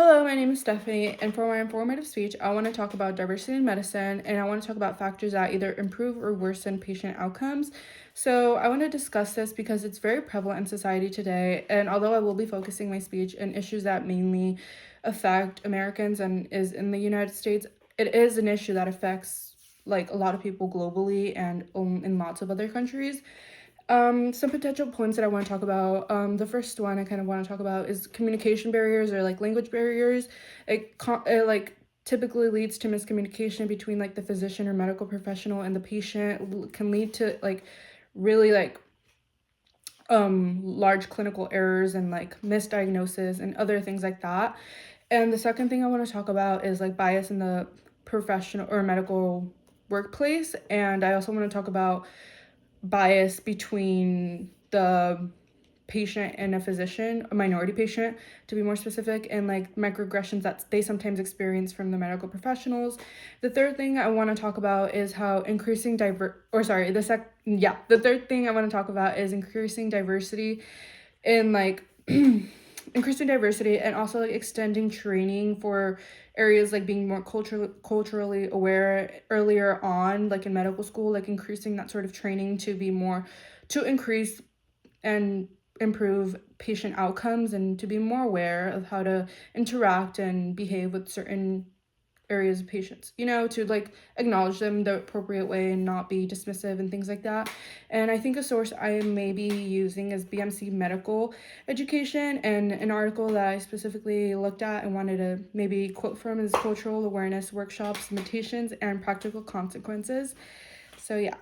Hello, my name is Stephanie, and for my informative speech, I want to talk about diversity in medicine, and I want to talk about factors that either improve or worsen patient outcomes. So, I want to discuss this because it's very prevalent in society today, and although I will be focusing my speech on issues that mainly affect Americans and is in the United States, it is an issue that affects like a lot of people globally and in lots of other countries. Some potential points that I want to talk about. The first one I kind of want to talk about is communication barriers or like language barriers. It like typically leads to miscommunication between like the physician or medical professional and the patient. Can lead to like really like large clinical errors and like misdiagnosis and other things like that. And the second thing I want to talk about is like bias in the professional or medical workplace. And I also want to talk about bias between the patient and a physician, a minority patient to be more specific, and like microaggressions that they sometimes experience from the medical professionals. The third thing I want to talk about is how increasing the third thing I want to talk about is increasing diversity in like increasing diversity and also like extending training for areas like being more culturally aware earlier on, like in medical school, like increasing that sort of training to be more to increase and improve patient outcomes and to be more aware of how to interact and behave with certain areas of patients, to like acknowledge them the appropriate way and not be dismissive and things like that. And I think a source I may be using is BMC Medical Education, and an article that I specifically looked at and wanted to maybe quote from is Cultural Awareness Workshops, Limitations, and Practical Consequences. So, yeah.